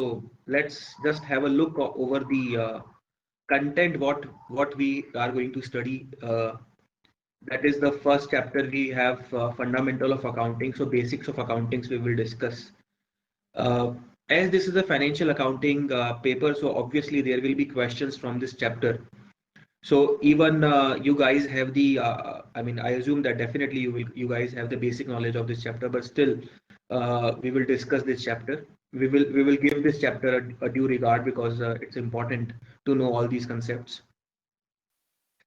So let's just have a look over the content what we are going to study. That is the first chapter. We have fundamental of accounting, so basics of accountings we will discuss. Uh, as this is a financial accounting paper, so obviously there will be questions from this chapter. So even you guys have the, I mean, I assume that definitely you guys have the basic knowledge of this chapter, but still, we will discuss this chapter. We will give this chapter a due regard because it's important to know all these concepts.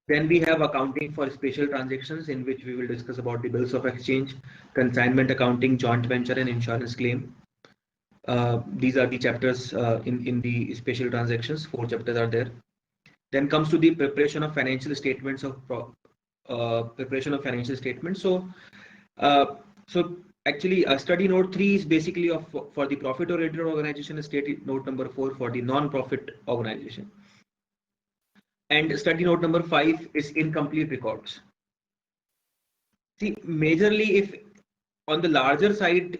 Then we have accounting for special transactions, in which we will discuss about the bills of exchange, consignment accounting, joint venture, and insurance claim. These are the chapters in the special transactions. 4 chapters are there. Then comes to the preparation of financial statements of preparation of financial statements. So actually, study note 3 is basically for the profit oriented organization. Study note number 4 for the non-profit organization. And study note number 5 is incomplete records. See, majorly, if on the larger side,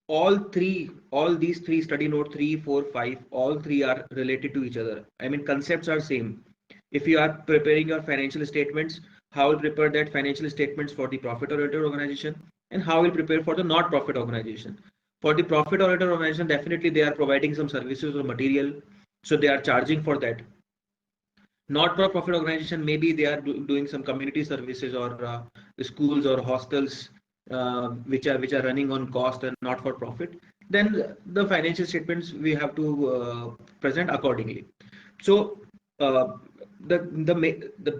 all these three, study note 3, 4, 5, all three are related to each other. I mean, concepts are same. If you are preparing your financial statements, how will prepare that financial statements for the profit oriented organization, and how will prepare for the not profit organization. For the profit oriented organization, definitely they are providing some services or material, so they are charging for that. Not for profit organization, maybe they are doing some community services or schools or hostels, which are running on cost and not for profit. Then the financial statements we have to present accordingly. So the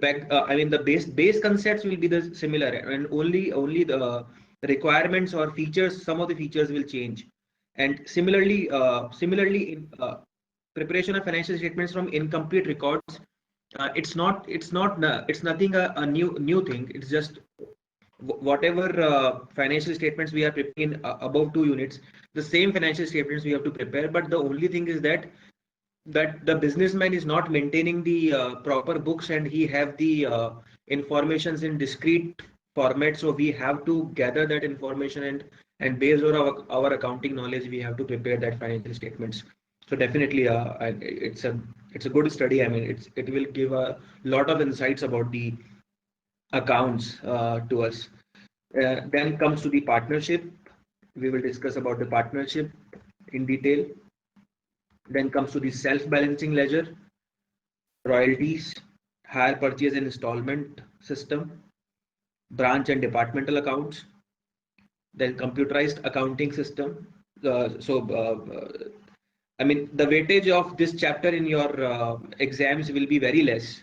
back I mean the base concepts will be the similar, and only the requirements or features, some of the features will change. And similarly in preparation of financial statements from incomplete records, it's nothing a new thing. It's just whatever financial statements we are preparing in above 2 units, the same financial statements we have to prepare, but the only thing is that the businessman is not maintaining the proper books, and he have the informations in discrete format. So we have to gather that information, and based on our accounting knowledge, we have to prepare that financial statements. So definitely it's a good study. I mean, it will give a lot of insights about the accounts to us. Then comes to the partnership. We will discuss about the partnership in detail. Then comes to the self-balancing ledger, royalties, hire purchase and installment system, branch and departmental accounts, then computerized accounting system. I mean, the weightage of this chapter in your exams will be very less,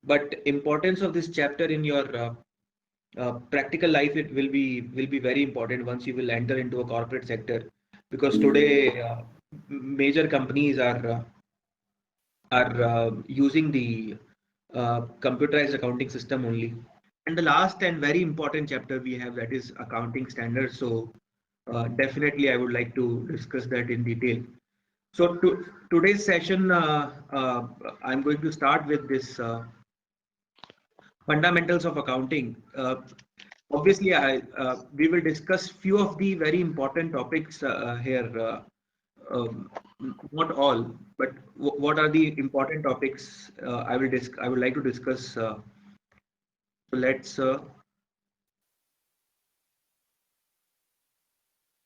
but importance of this chapter in your practical life, it will be very important once you will enter into a corporate sector, because today major companies are using the computerized accounting system only. And the last and very important chapter we have, that is accounting standards. So definitely I would like to discuss that in detail. So today's session, I'm going to start with this fundamentals of accounting. Obviously, we will discuss few of the very important topics here. Not all, but what are the important topics I would like to discuss. So let's.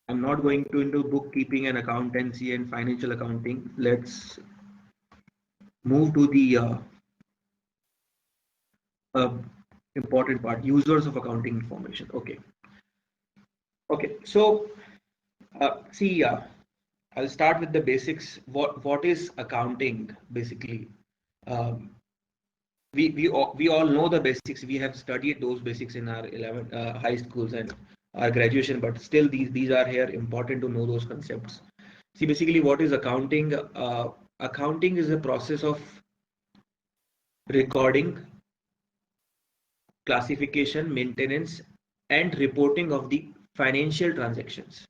I'm not going to into bookkeeping and accountancy and financial accounting. Let's move to the important part: users of accounting information. Okay. So see. I'll start with the basics. What is accounting basically? We all know the basics. We have studied those basics in our 11 high schools and our graduation, but still these are here important to know those concepts. See, basically, what is accounting? Accounting is a process of recording, classification, maintenance, and reporting of the financial transactions.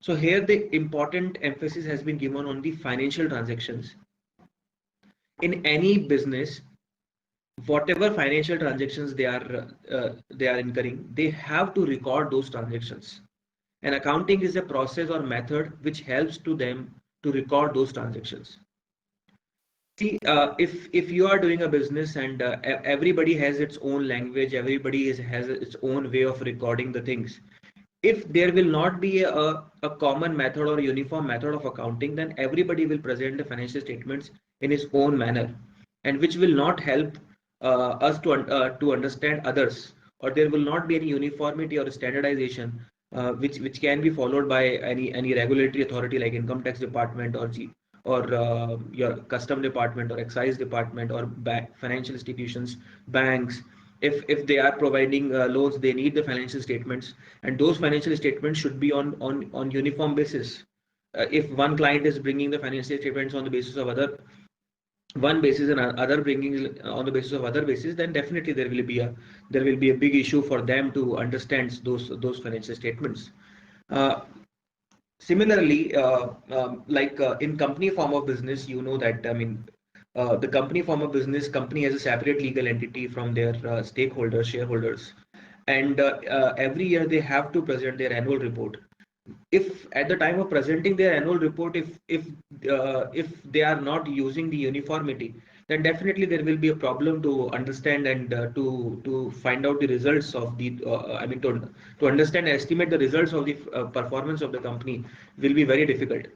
So here the important emphasis has been given on the financial transactions. In any business, whatever financial transactions they are incurring, they have to record those transactions. And accounting is a process or method which helps to them to record those transactions. See, if you are doing a business and everybody has its own language, has its own way of recording the things. If there will not be a common method or a uniform method of accounting, then everybody will present the financial statements in his own manner, and which will not help us to understand others, or there will not be any uniformity or standardization which can be followed by any regulatory authority like income tax department or your custom department or excise department or financial institutions, banks. If they are providing loans, they need the financial statements, and those financial statements should be on uniform basis. If one client is bringing the financial statements on the basis of one basis and other bringing on the basis of other basis, then definitely there will be a big issue for them to understand those financial statements. Uh, Similarly, in company form of business, you know that, I mean, the company form of business, company has a separate legal entity from their stakeholders, shareholders, and every year they have to present their annual report. If at the time of presenting their annual report, if they are not using the uniformity, then definitely there will be a problem to understand and to find out the results of the I mean to understand and estimate the results of the performance of the company will be very difficult.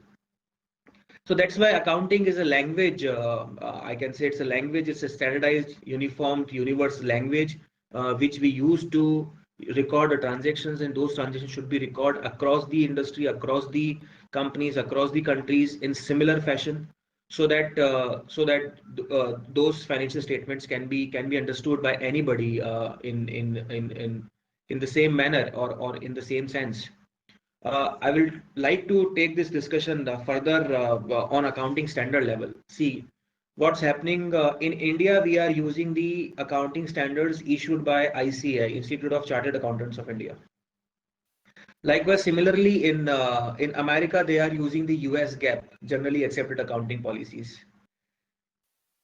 So that's why accounting is a language. I can say it's a language. It's a standardized, uniform, universal language which we use to record the transactions, and those transactions should be recorded across the industry, across the companies, across the countries in similar fashion, so that those financial statements can be understood by anybody in the same manner or in the same sense. I will like to take this discussion further on accounting standard level. See, what's happening in India, we are using the accounting standards issued by ICAI, Institute of Chartered Accountants of India. Likewise, similarly in America, they are using the US GAAP, generally accepted accounting policies.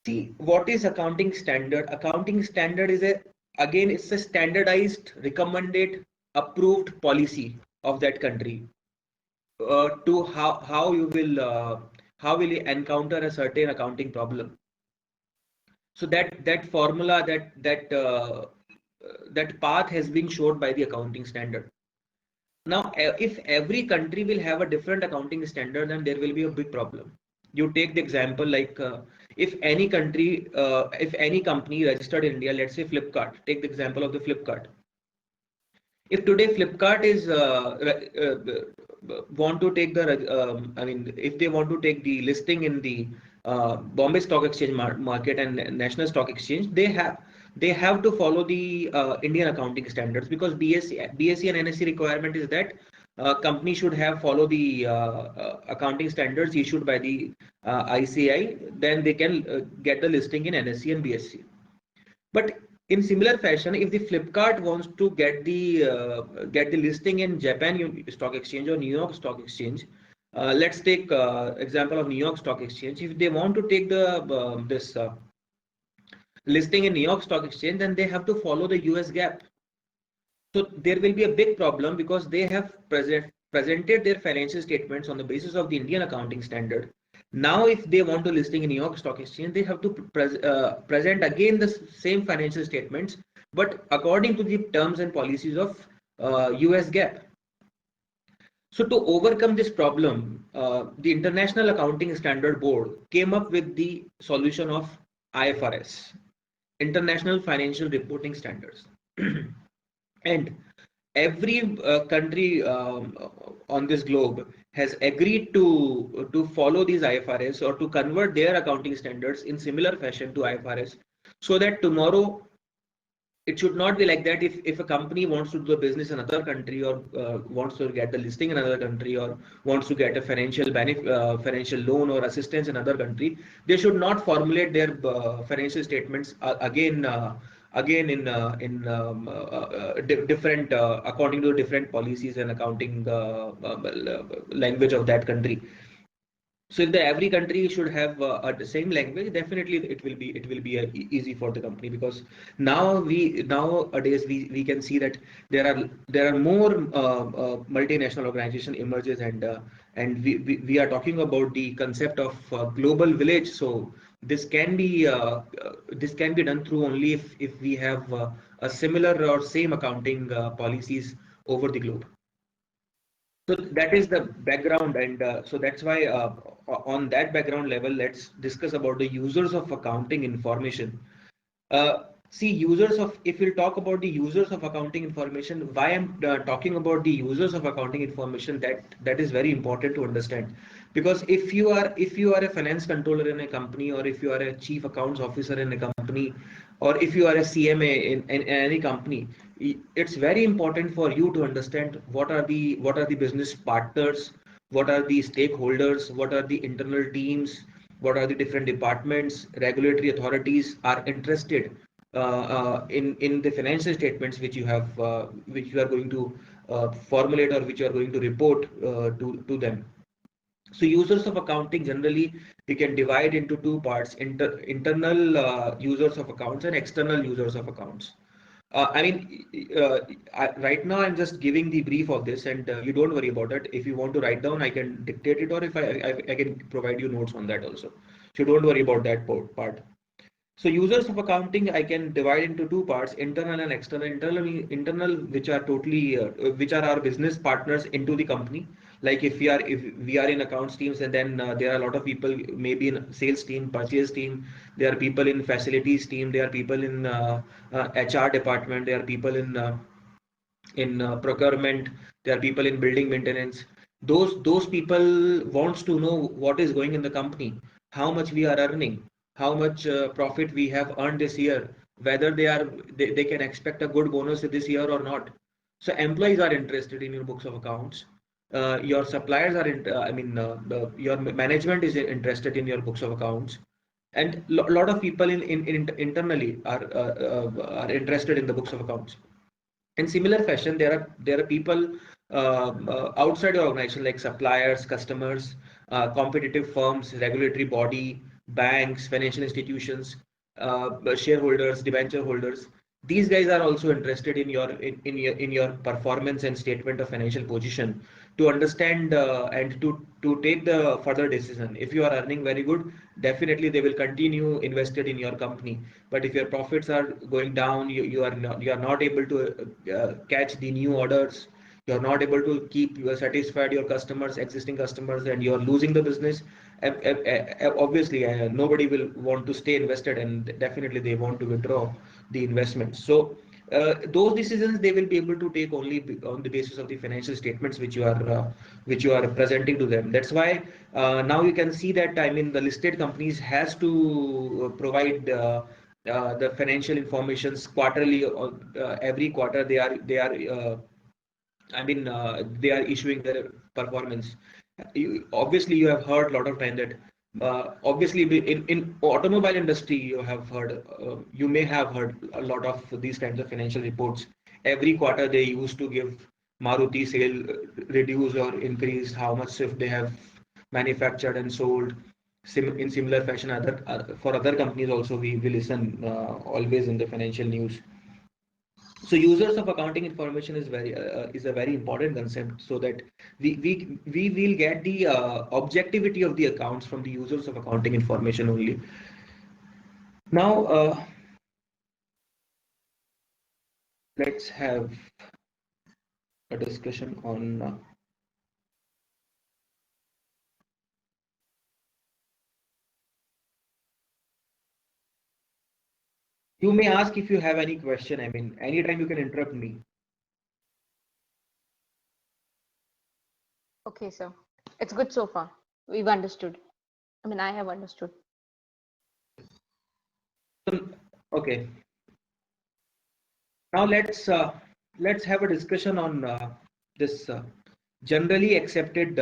See, what is accounting standard? Accounting standard is it's a standardized, recommended, approved policy of that country to how will you encounter a certain accounting problem. So that formula, that path has been showed by the accounting standard. Now, if every country will have a different accounting standard, then there will be a big problem. You take the example like if any country, if any company registered in India, let's say Flipkart, take the example of the Flipkart. If today Flipkart is want to take I mean, if they want to take the listing in the Bombay Stock Exchange market and National Stock Exchange, they have to follow the Indian accounting standards, because BSE and NSE requirement is that company should have follow the accounting standards issued by the ICAI, then they can get the listing in NSE and BSE. But in similar fashion, if the Flipkart wants to get the listing in Japan Stock Exchange or New York Stock Exchange, let's take example of New York Stock Exchange. If they want to take the this listing in New York Stock Exchange, then they have to follow the US GAAP. So there will be a big problem, because they have presented their financial statements on the basis of the Indian accounting standard. Now, if they want to listing in New York Stock Exchange, they have to present again the same financial statements, but according to the terms and policies of US GAAP. So to overcome this problem, the International Accounting Standard Board came up with the solution of IFRS, International Financial Reporting Standards. And every country on this globe has agreed to follow these IFRS, or to convert their accounting standards in similar fashion to IFRS, so that tomorrow it should not be like that. If a company wants to do a business in another country, or wants to get the listing in another country, or wants to get a financial financial loan or assistance in another country, they should not formulate their financial statements again in different according to different policies and accounting language of that country. So if every country should have the same language, definitely it will be easy for the company, because nowadays we can see that there are more multinational organization emerges, and we are talking about the concept of global village. So this can be done through only if we have a similar or same accounting policies over the globe. So that is the background, and so that's why on that background level, let's discuss about the users of accounting information. See, users of, if we'll talk about the users of accounting information, why I'm talking about the users of accounting information, that is very important to understand. Because if you are a finance controller in a company, or if you are a chief accounts officer in a company, or if you are a CMA in any company, it's very important for you to understand what are the business partners, what are the stakeholders, what are the internal teams, what are the different departments, regulatory authorities are interested in the financial statements which you are going to formulate, or which you are going to report to them. So users of accounting, generally we can divide into two parts: internal users of accounts and external users of accounts. I mean, right now I'm just giving the brief of this, and you don't worry about it. If you want to write down, I can dictate it, or if I can provide you notes on that also. So don't worry about that part. So users of accounting, I can divide into two parts: internal and external. Internal, which are totally, which are our business partners into the company. Like if we are in accounts teams, and then there are a lot of people, maybe in sales team, purchase team. There are people in facilities team. There are people in HR department. There are people in procurement. There are people in building maintenance. Those people wants to know what is going in the company, how much we are earning, how much profit we have earned this year, whether they can expect a good bonus this year or not. So employees are interested in your books of accounts. Your suppliers are your management is interested in your books of accounts, and lot of people in internally are interested in the books of accounts. In similar fashion, there are people outside your organization, like suppliers, customers, competitive firms, regulatory body, banks, financial institutions, shareholders, debenture holders. These guys are also interested in your performance and statement of financial position, to understand and to take the further decision. If you are earning very good, definitely they will continue invested in your company. But if your profits are going down, you are not able to catch the new orders, you're not able to keep satisfied your customers, existing customers, and you're losing the business. Obviously nobody will want to stay invested, and definitely they want to withdraw the investment. So those decisions they will be able to take only on the basis of the financial statements which you are presenting to them. That's why now you can see that, I mean, the listed companies has to provide the financial informations quarterly, or every quarter they are issuing their performance. Obviously you have heard a lot of time that obviously in automobile industry you may have heard a lot of these kinds of financial reports. Every quarter they used to give Maruti sale reduced or increased, how much Swift they have manufactured and sold. In similar fashion, for other companies also, we listen always in the financial news. So users of accounting information is a very important concept, so that we will get the objectivity of the accounts from the users of accounting information only. Now let's have a discussion on you may ask if you have any question. I mean, anytime you can interrupt me. Okay, sir. It's good so far. We've understood. I mean, I have understood. Okay. Now let's have a discussion on this generally accepted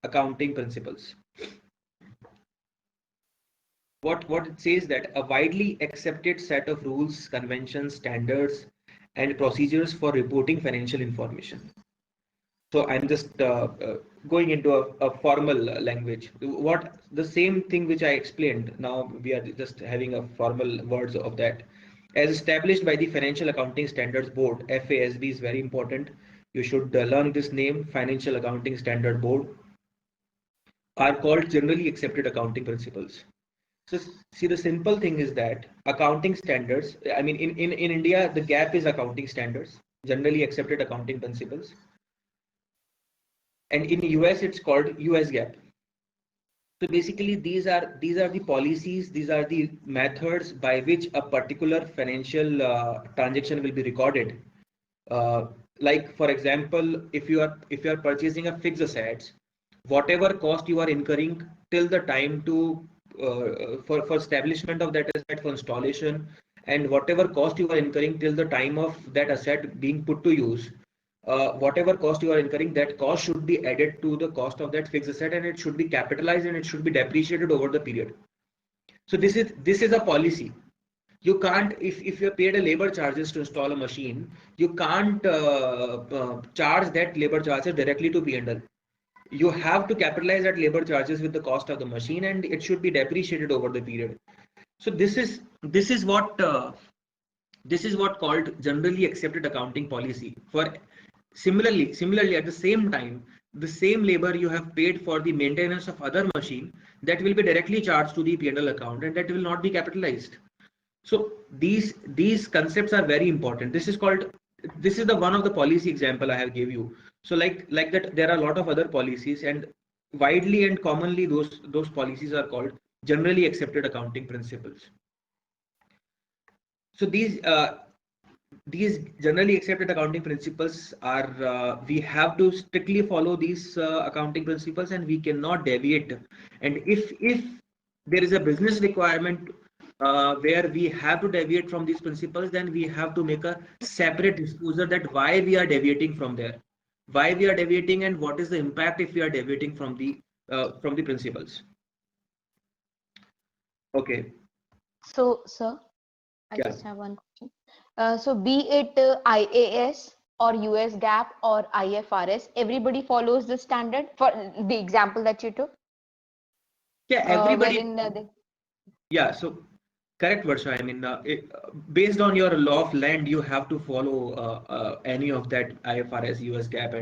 accounting principles. What it says, that a widely accepted set of rules, conventions, standards, and procedures for reporting financial information. So I'm just going into a formal language. What the same thing which I explained. Now we are just having a formal words of that. As established by the Financial Accounting Standards Board, FASB is very important. You should learn this name. Financial Accounting Standard Board are called generally accepted accounting principles. So see, the simple thing is that accounting standards, I mean, in India, the GAAP is accounting standards, generally accepted accounting principles. And in US, it's called US GAAP. So basically, these are the policies, these are the methods by which a particular financial transaction will be recorded. Like for example, if you are purchasing a fixed assets, whatever cost you are incurring till the time to for establishment of that asset, for installation, and whatever cost you are incurring till the time of that asset being put to use, whatever cost you are incurring, that cost should be added to the cost of that fixed asset, and it should be capitalized and it should be depreciated over the period. So this is a policy. You can't, if you paid a labor charges to install a machine, you can't charge that labor charges directly to P&L. You have to capitalize that labor charges with the cost of the machine, and it should be depreciated over the period. So this is what called generally accepted accounting policy. For similarly at the same time, the same labor you have paid for the maintenance of other machine, that will be directly charged to the P&L account, and that will not be capitalized. So these concepts are very important. This is the one of the policy example I have gave you. So like that, there are a lot of other policies, and widely and commonly those policies are called generally accepted accounting principles. So these generally accepted accounting principles are, we have to strictly follow these accounting principles, and we cannot deviate. And if there is a business requirement where we have to deviate from these principles, then we have to make a separate disclosure that why we are deviating from there, why we are deviating, and what is the impact if we are deviating from the principles. Okay. So, sir, I Yeah. just have one question. So be it IAS or US GAAP or IFRS, everybody follows the standard for the example that you took. Yeah, everybody. Wherein Yeah, so correct, Varsha. I mean, based on your law of land, you have to follow any of that IFRS, US GAAP,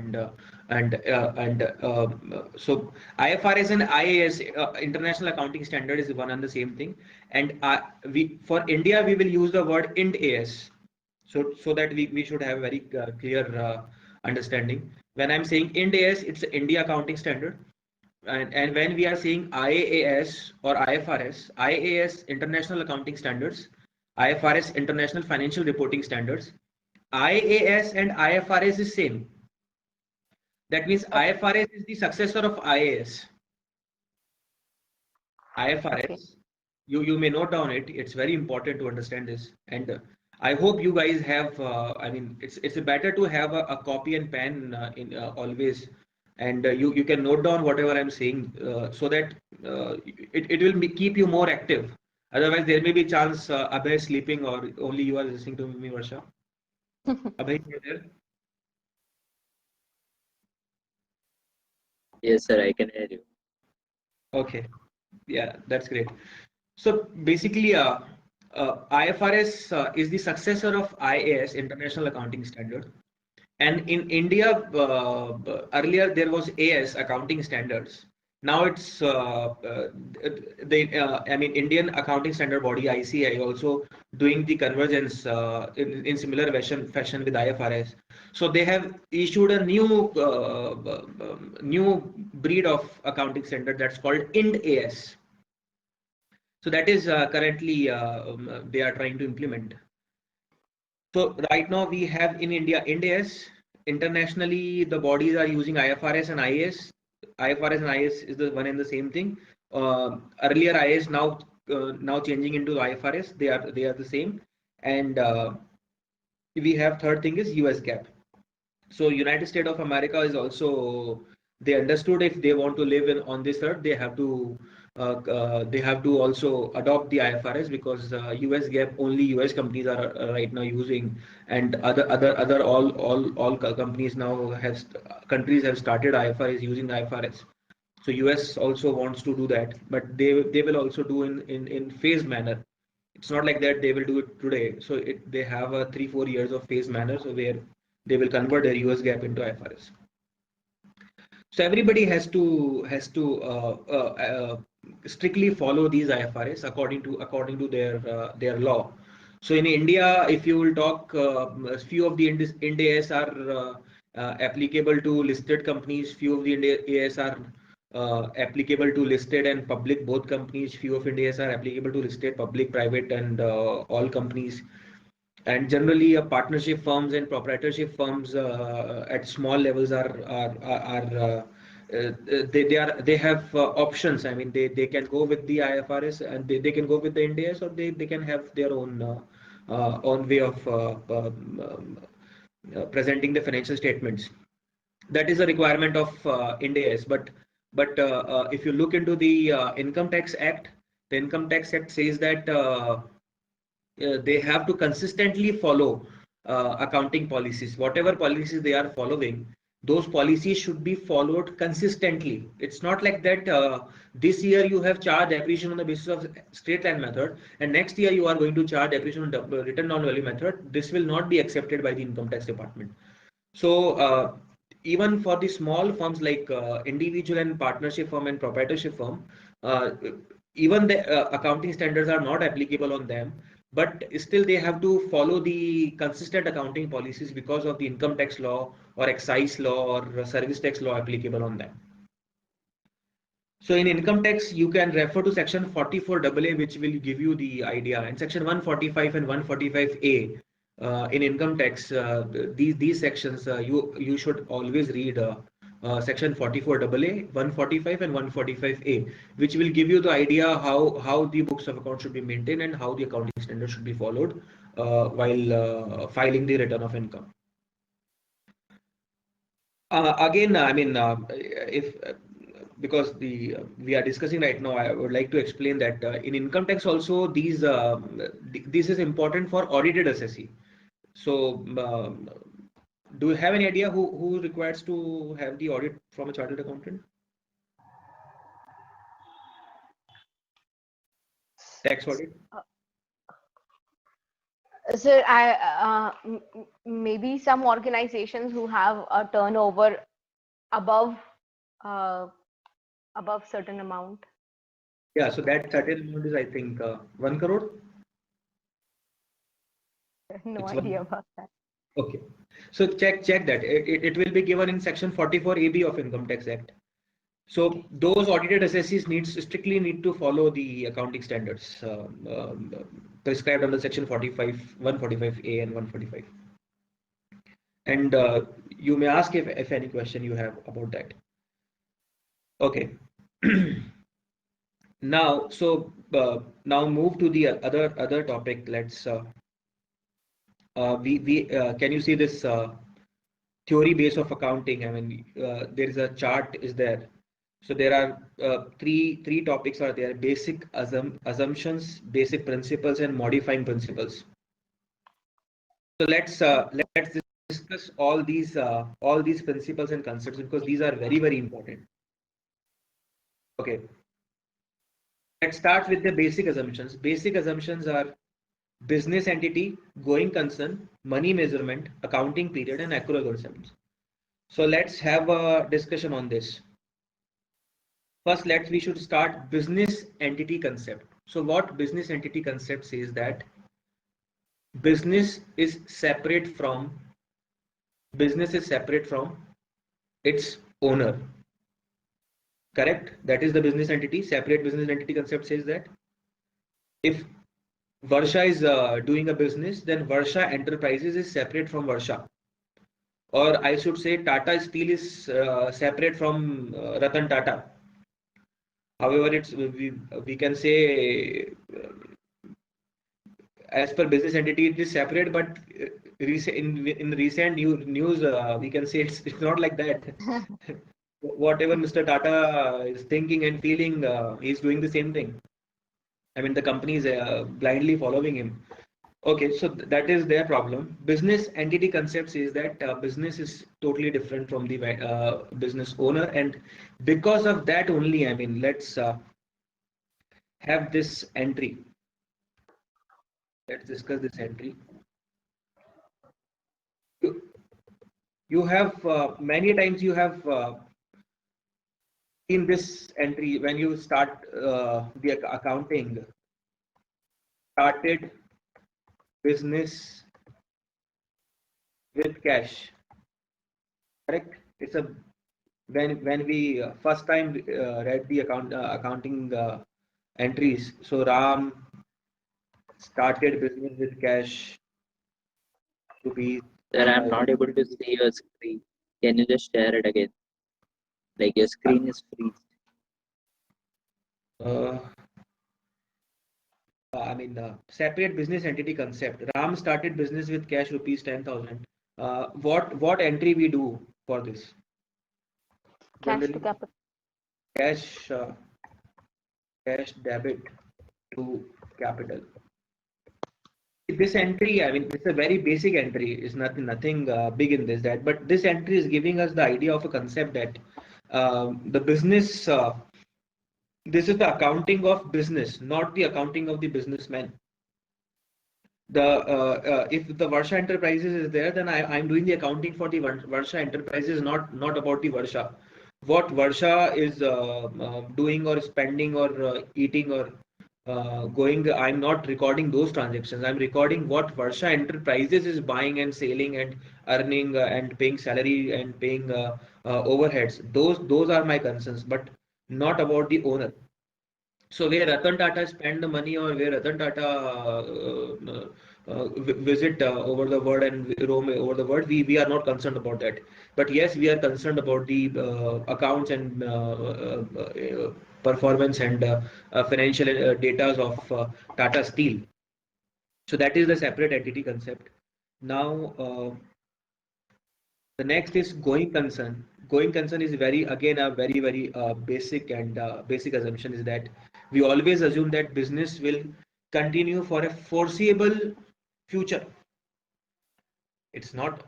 so IFRS and IAS, International Accounting Standard, is one and the same thing. And we, for India, we will use the word IND AS, so that we should have very clear understanding. When I'm saying IND AS, it's India Accounting Standard. And when we are saying IAS or IFRS, IAS International Accounting Standards, IFRS International Financial Reporting Standards, IAS and IFRS is same. That means IFRS is the successor of IAS. IFRS, Okay. you may note down it. It's very important to understand this. And I hope you guys have. I mean, it's better to have a copy and pen in always, and you can note down whatever I'm saying, so that it will keep you more active. Otherwise, there may be chance Abhay is sleeping, or only you are listening to me, Varsha. Abhay, you there? Yes, sir, I can hear you. Okay, yeah, that's great. So basically, IFRS is the successor of IAS, International Accounting Standard. And in India, earlier there was AS, Accounting Standards. Now it's I mean, Indian Accounting Standard Body, ICAI, also doing the convergence in similar fashion with IFRS. So they have issued a new breed of accounting standard that's called IND AS. So that is currently they are trying to implement. So right now we have in India IND AS. Internationally, the bodies are using IFRS and IAS. IFRS and IAS is the one and the same thing. Earlier IAS, now changing into IFRS. They are the same. And we have third thing is US GAAP. So United States of America is also, they understood if they want to live on this earth, they have to also adopt the IFRS, because US GAAP only US companies are right now using, and other all companies now countries have started IFRS, using IFRS. So US also wants to do that, but they will also do in phased manner. It's not like that they will do it today. So they have a 3-4 years of phased manner, so where they will convert their US GAAP into IFRS. So everybody has to strictly follow these IFRS according to their law. So in India, if you will talk, a few of the Ind AS are applicable to listed companies. Few of the Ind AS are applicable to listed and public both companies. Few of Ind AS are applicable to listed, public, private, and all companies. And generally, partnership firms and proprietorship firms at small levels they have options. I mean, they can go with the IFRS and they can go with the Ind AS, or they can have their own way of presenting the financial statements. That is a requirement of Ind AS. But if you look into the Income Tax Act, the Income Tax Act says that they have to consistently follow accounting policies. Whatever policies they are following, those policies should be followed consistently. It's not like that this year you have charged depreciation on the basis of straight line method, and next year you are going to charge depreciation on return down value method. This will not be accepted by the income tax department. So even for the small firms like individual and partnership firm and proprietorship firm, uh, even the accounting standards are not applicable on them, but still they have to follow the consistent accounting policies because of the income tax law or excise law or service tax law applicable on them. So in income tax, you can refer to section 44AA, which will give you the idea, and section 145 and 145A. In income tax, these sections you should always read section 44AA, 145 and 145A, which will give you the idea how the books of account should be maintained and how the accounting standards should be followed while filing the return of income. Again, I mean, if because we are discussing right now, I would like to explain that in income tax also this is important for audited assessee. So do you have any idea who requires to have the audit from a chartered accountant? Tax audit? So maybe some organizations who have a turnover above certain amount. Yeah, so that certain amount is, I think, 1 crore. No It's idea about that. Okay, so check that it will be given in section 44AB of Income Tax Act. So those audited assessees strictly need to follow the accounting standards prescribed under section 45, 145A and 145. And you may ask if any question you have about that. Okay. Now, so now move to the other topic. Let's can you see this theory base of accounting? I mean, there is a chart is there. So there are three topics are there: basic assumptions, basic principles, and modifying principles. So let's discuss all these principles and concepts, because these are very important. Okay. Let's start with the basic assumptions. Basic assumptions are business entity, going concern, money measurement, accounting period, and accrual concepts. So let's have a discussion on this. First, we should start business entity concept. So what business entity concept says that business is separate from its owner. Correct? That is the business entity. Separate business entity concept says that if Varsha is doing a business, then Varsha Enterprises is separate from Varsha. Or I should say Tata Steel is separate from Ratan Tata. However, we can say as per business entity it is separate, but in recent news we can say it's not like that. Whatever Mr. Tata is thinking and feeling, he's doing the same thing. I mean, the company is blindly following him. Okay, so that is their problem. Business entity concept is that business is totally different from the business owner, and because of that only, I mean, let's have this entry. Let's discuss this entry. You have many times you have in this entry when you start the accounting, started business with cash, correct? It's a when we first time read the accounting entries. So Ram started business with cash rupees Sir, I'm 10,000. not able to see your screen. Can you just share it again? Like your screen is freeze. Uh, separate business entity concept. Ram started business with cash rupees 10,000. What entry we do for this? Cash to Generally, capital. cash cash debit to capital. This entry, I mean, it's a very basic entry. It's nothing big in this that, but this entry is giving us the idea of a concept that the business. This is the accounting of business, not the accounting of the businessman. If the Varsha Enterprises is there, then I'm doing the accounting for the Varsha Enterprises, not about the Varsha. What Varsha is doing or spending or eating or going, I'm not recording those transactions. I'm recording what Varsha Enterprises is buying and selling and earning and paying salary and paying overheads. Those are my concerns, but not about the owner. So where Ratan Tata spend the money or where Ratan Tata visit over the world and roam over the world, we are not concerned about that. But yes, we are concerned about the accounts and performance and financial data of Tata Steel. So that is the separate entity concept. Now, the next is going concern. Going concern is again a very basic and basic assumption is that we always assume that business will continue for a foreseeable future. It's not.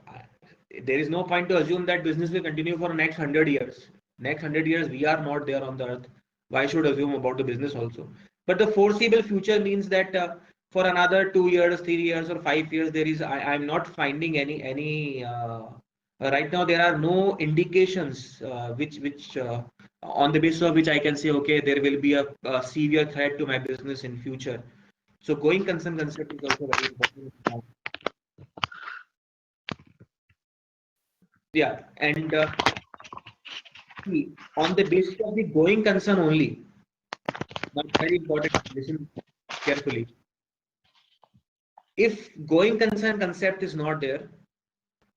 There is no point to assume that business will continue for next 100 years. Next 100 years we are not there on the earth. Why should assume about the business also? But the foreseeable future means that for another 2 years, 3 years, or 5 years, there is. I'm not finding any. Right now, there are no indications which on the basis of which I can say, okay, there will be a severe threat to my business in future. So going concern concept is also very important. Yeah, and on the basis of the going concern only, now very important, listen carefully. If going concern concept is not there,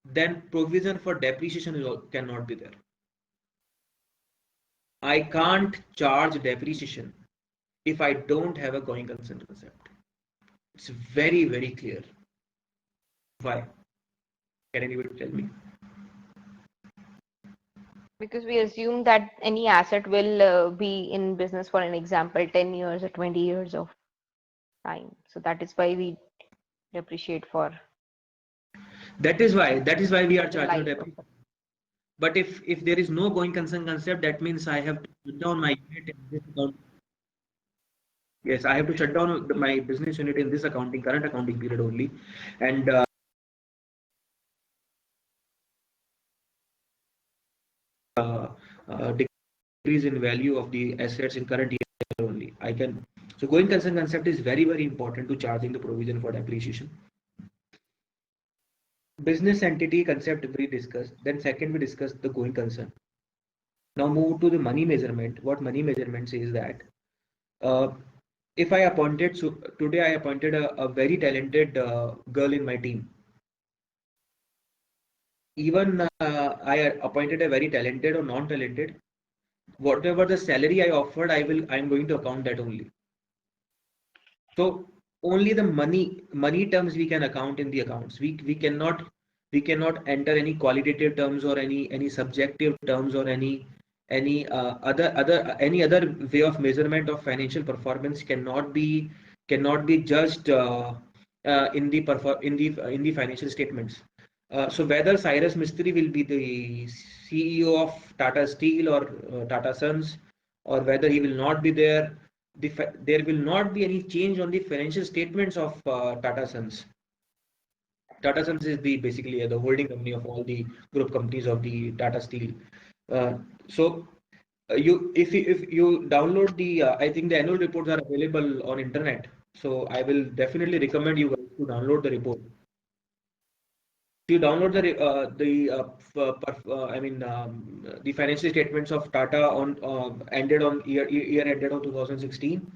then provision for depreciation cannot be there. I can't charge depreciation if I don't have a going concern concept. It's very clear. Why? Can anybody tell me? Because we assume that any asset will be in business for an example 10 years or 20 years of time. So that is why we depreciate for That is why we are the charging life of depreciation. it. But if there is no going concern concept, that means I have to shut down my unit in this account. Yes, I have to shut down my business unit in this current accounting period only, and decrease in value of the assets in current year only. I can. So going concern concept is very important to charging the provision for depreciation. Business entity concept we discussed. Then second we discussed the going concern. Now move to the money measurement. What money measurement says that if I appointed, so today I appointed a very talented girl in my team. Even I appointed a very talented or non-talented. Whatever the salary I offered, I'm going to account that only. So only the money terms we can account in the accounts. We cannot enter any qualitative terms or any subjective terms or any other way of measurement of financial performance cannot be judged in the financial statements. So whether Cyrus Mistry will be the CEO of Tata Steel or Tata Sons, or whether he will not be there, there will not be any change on the financial statements of Tata Sons. Tata Sons is basically the holding company of all the group companies of the Tata Steel. So if you download I think the annual reports are available on internet. So I will definitely recommend you guys to download the report. If you download the financial statements of Tata on year ended on 2016,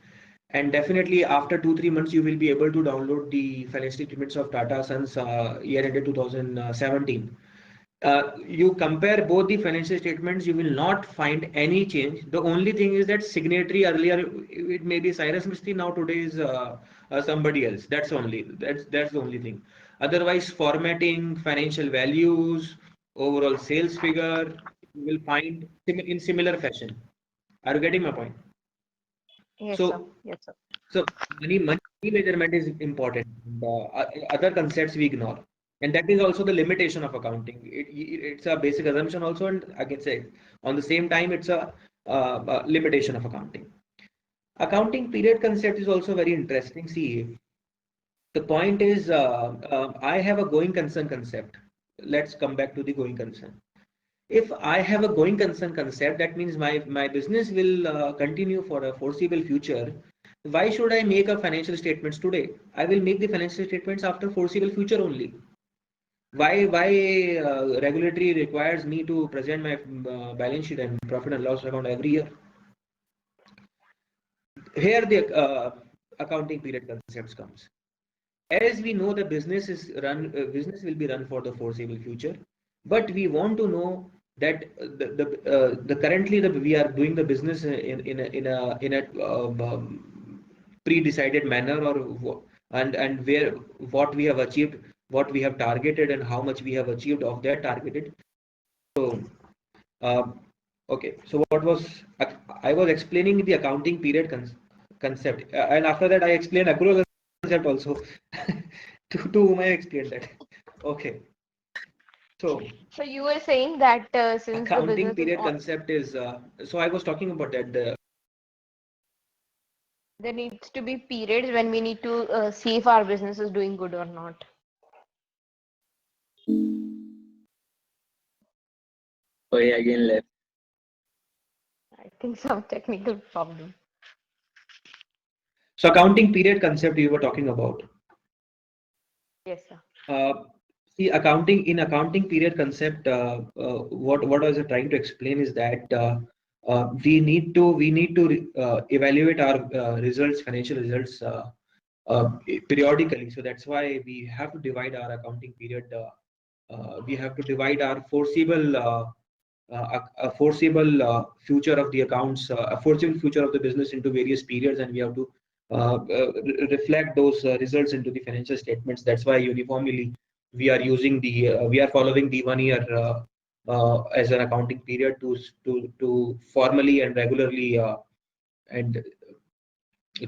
and definitely after 2-3 months you will be able to download the financial statements of Tata Sons year ended 2017. You compare both the financial statements, you will not find any change. The only thing is that signatory earlier it may be Cyrus Mistry, now today is somebody else. That's the only thing. Otherwise, formatting, financial values, overall sales figure, you will find in similar fashion. Are you getting my point? Yes, sir. So, Yes, sir. so money measurement is important. Other concepts we ignore, and that is also the limitation of accounting. It's a basic assumption also, and I can say on the same time it's a limitation of accounting. Accounting period concept is also very interesting. See, the point is, I have a going concern concept. Let's come back to the going concern. If I have a going concern concept, that means my business will continue for a foreseeable future. Why should I make a financial statements today? I will make the financial statements after foreseeable future only. Why regulatory requires me to present my balance sheet and profit and loss account every year? Here the accounting period concepts comes. As we know, the business will be run for the foreseeable future, but we want to know that the currently we are doing the business in a pre-decided manner, or and where what we have achieved, what we have targeted, and how much we have achieved of that targeted. So uh, okay, so what was I was explaining the accounting period concept, and after that I explained accrual concept also. To whom I explained that. Okay, so So you were saying that since the accounting business is period on, concept is so I was talking about that. there needs to be periods when we need to see if our business is doing good or not. Oh, he again left. I think some technical problem. So accounting period concept you were talking about. Yes, sir. See, accounting period concept. What I was trying to explain is that we need to evaluate our financial results periodically. So that's why we have to divide our accounting period. We have to divide our foreseeable future of the accounts, a foreseeable future of the business into various periods, and we have to reflect those results into the financial statements. That's why uniformly we are following the 1 year as an accounting period to formally and regularly and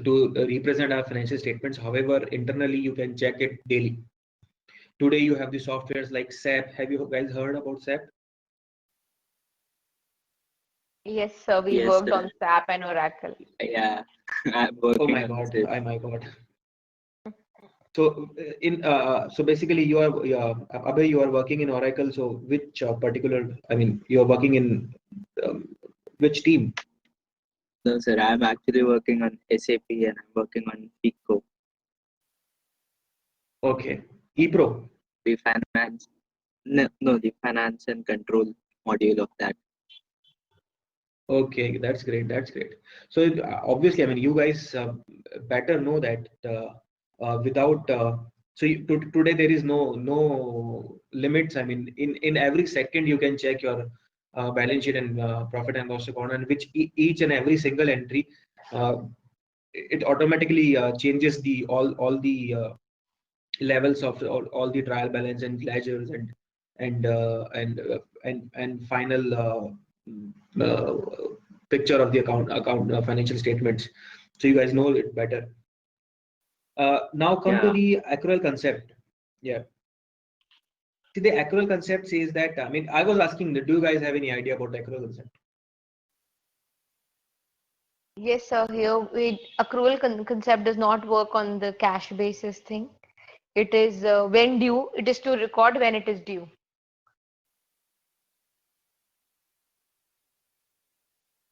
to represent our financial statements. However, internally you can check it daily. Today you have the softwares like SAP. Have you guys heard about SAP? Yes, sir. We Yes, worked on SAP and Oracle. yeah, I'm Oh working my on God! this. Oh my God! So basically you are Abhay, you are working in Oracle. So which particular? I mean, you are working in which team? No, sir, I'm actually working on SAP and I'm working on FICO, Okay, ePro. the finance, no, the finance and control module of that. Okay, that's great. That's great. So obviously, I mean, you guys better know that without today there is no limits. I mean, in every second you can check your balance sheet and profit and loss account, and which each and every single entry uh, it automatically changes the all the levels of all the trial balance and ledgers and final uh, picture of the account financial statements, so you guys know it better. Now come to Yeah, the accrual concept. Yeah, see, the accrual concept says that, I mean, I was asking, do you guys have any idea about the accrual concept? Yes, sir. Here, accrual concept does not work on the cash basis thing. It is when due. It is to record when it is due.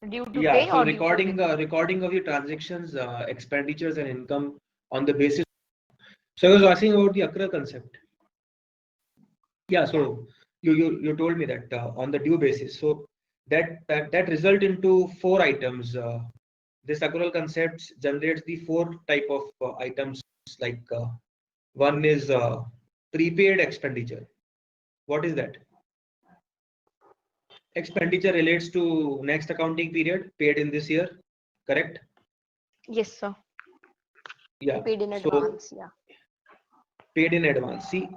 Due to Yeah, pay so or due to recording pay? recording of your transactions, expenditures and income on the basis. So I was asking about the accrual concept. Yeah, so you told me that on the due basis. So that result into 4 items. This accrual concept generates the 4 type of items, like one is prepaid expenditure. What is that? Expenditure relates to next accounting period paid in this year, correct? Yes, sir. Yeah. Paid in So advance. Yeah. paid in advance. See,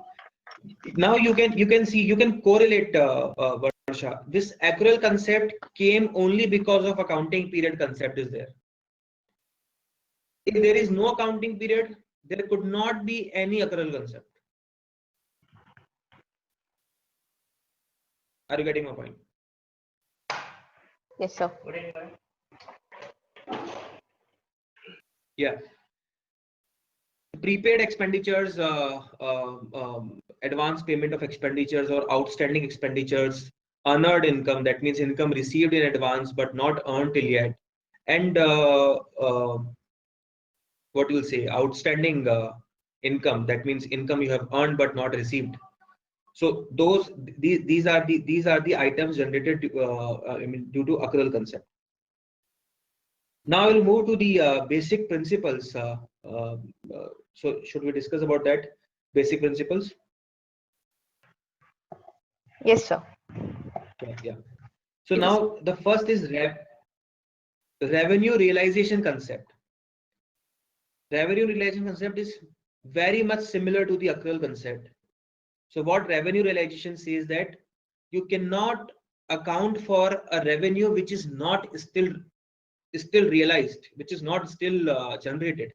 now you can see, you can correlate, Varsha. This accrual concept came only because of accounting period concept is there. If there is no accounting period, there could not be any accrual concept. Are you getting my point? Yes, sir. Yeah. Prepaid expenditures, advance payment of expenditures or outstanding expenditures, unearned income, that means income received in advance but not earned till yet, and what you will say, outstanding income, that means income you have earned but not received. So these are the items generated I mean due to accrual concept. Now we'll move to the basic principles. So should we discuss about that? Basic principles? Yes, sir. Yeah. So now the first is revenue realization concept. Revenue realization concept is very much similar to the accrual concept. So what revenue realization says that you cannot account for a revenue which is not still realized, which is not still generated.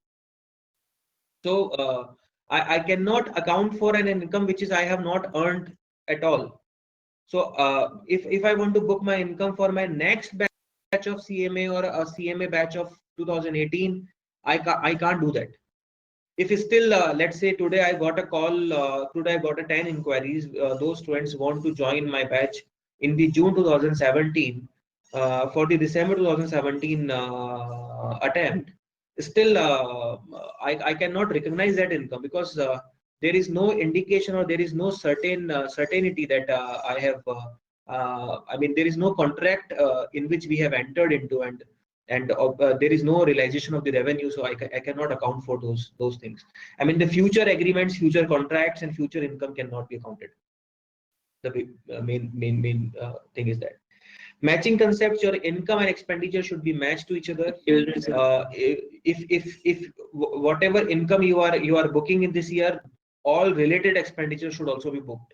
So I cannot account for an income which is I have not earned at all. So if I want to book my income for my next batch of CMA or a CMA batch of 2018, I can't do that. If it's still, let's say today I got a call, today I got a 10 inquiries, those students want to join my batch in the June 2017, for the December 2017 attempt, still I cannot recognize that income because there is no indication or there is no certainty that I have, I mean, there is no contract in which we have entered into, and there is no realization of the revenue, so I cannot account for those things. I mean, the future agreements, future contracts, and future income cannot be accounted. The main thing is that matching concepts, your income and expenditure should be matched to each other. If whatever income you are booking in this year, all related expenditures should also be booked.